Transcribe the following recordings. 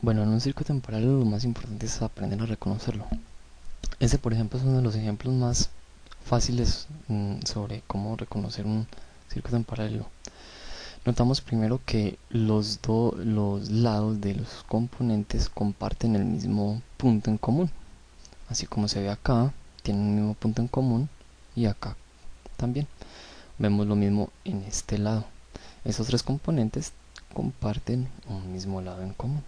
Bueno, en un circuito en paralelo lo más importante es aprender a reconocerlo. Este, por ejemplo, es uno de los ejemplos más fáciles sobre cómo reconocer un circuito en paralelo. Notamos primero que los lados de los componentes comparten el mismo punto en común. Así como se ve acá, tienen un mismo punto en común y acá también. Vemos lo mismo en este lado. Esos tres componentes comparten un mismo lado en común.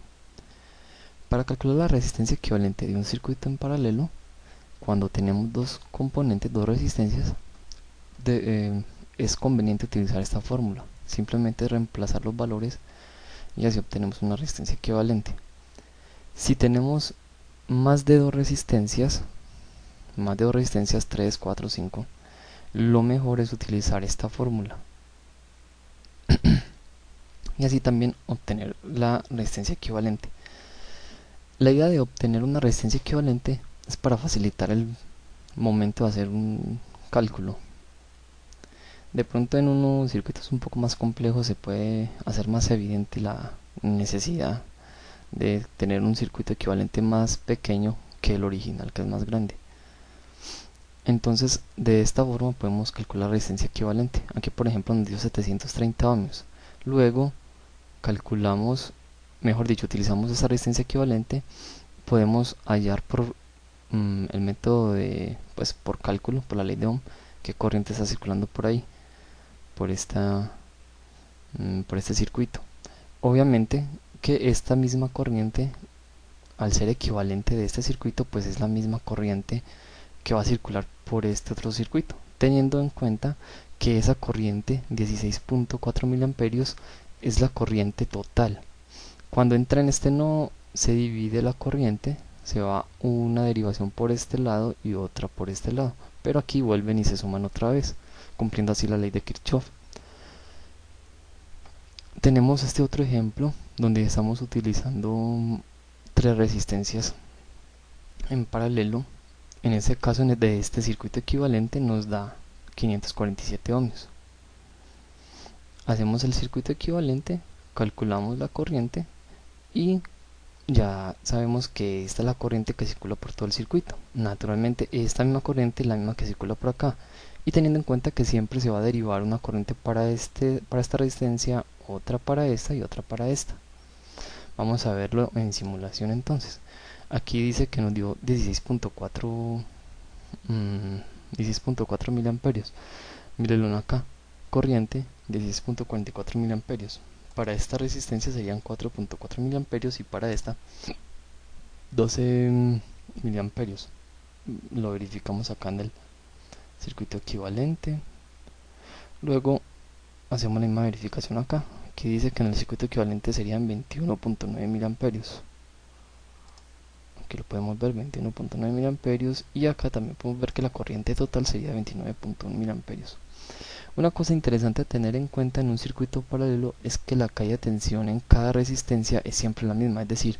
Para calcular la resistencia equivalente de un circuito en paralelo, cuando tenemos dos componentes, dos resistencias, es conveniente utilizar esta fórmula. Simplemente reemplazar los valores y así obtenemos una resistencia equivalente. Si tenemos más de dos resistencias 3, 4, 5, lo mejor es utilizar esta fórmula y así también obtener la resistencia equivalente. La idea de obtener una resistencia equivalente es para facilitar el momento de hacer un cálculo. De pronto en unos circuitos un poco más complejos se puede hacer más evidente la necesidad de tener un circuito equivalente más pequeño que el original, que es más grande. Entonces, de esta forma podemos calcular la resistencia equivalente. Aquí, por ejemplo, nos dio 730 ohmios. Luego, calculamos, mejor dicho, utilizamos esa resistencia equivalente. Podemos hallar por el método de, pues, por cálculo, por la ley de Ohm, qué corriente está circulando por ahí, por por este circuito. Obviamente que esta misma corriente, al ser equivalente de este circuito, pues es la misma corriente que va a circular por este otro circuito, teniendo en cuenta que esa corriente 16.4 miliamperios es la corriente total. Cuando entra en este nodo se divide la corriente, se va una derivación por este lado y otra por este lado, pero aquí vuelven y se suman otra vez, cumpliendo así la ley de Kirchhoff. Tenemos este otro ejemplo donde estamos utilizando tres resistencias en paralelo. En este caso de este circuito equivalente nos da 547 ohmios. Hacemos el circuito equivalente, calculamos la corriente y ya sabemos que esta es la corriente que circula por todo el circuito. Naturalmente esta misma corriente es la misma que circula por acá. Y teniendo en cuenta que siempre se va a derivar una corriente para esta resistencia, otra para esta y otra para esta. Vamos a verlo en simulación entonces. Aquí dice que nos dio 16.4 miliamperios. Mírenlo acá, corriente 16.44 miliamperios. Para esta resistencia serían 4.4 miliamperios y para esta 12 miliamperios. Lo verificamos acá en el circuito equivalente. Luego hacemos la misma verificación acá. Aquí dice que en el circuito equivalente serían 21.9 miliamperios. Aquí lo podemos ver, 21.9 miliamperios, y acá también podemos ver que la corriente total sería 29.1 miliamperios. Una cosa interesante a tener en cuenta en un circuito paralelo es que la caída de tensión en cada resistencia es siempre la misma, es decir,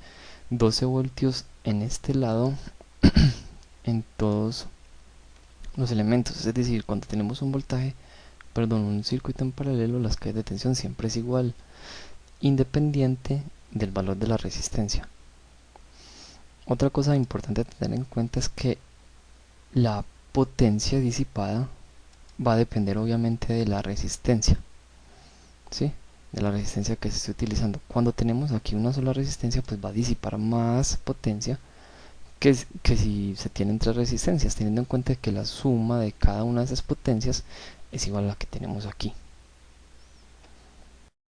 12 voltios en este lado en todos los elementos. Es decir, cuando tenemos un circuito en paralelo, las caídas de tensión siempre es igual, independiente del valor de la resistencia. Otra cosa importante a tener en cuenta es que la potencia disipada va a depender obviamente de la resistencia, ¿sí? De la resistencia que se esté utilizando. Cuando tenemos aquí una sola resistencia, pues va a disipar más potencia que si se tienen tres resistencias, teniendo en cuenta que la suma de cada una de esas potencias es igual a la que tenemos aquí.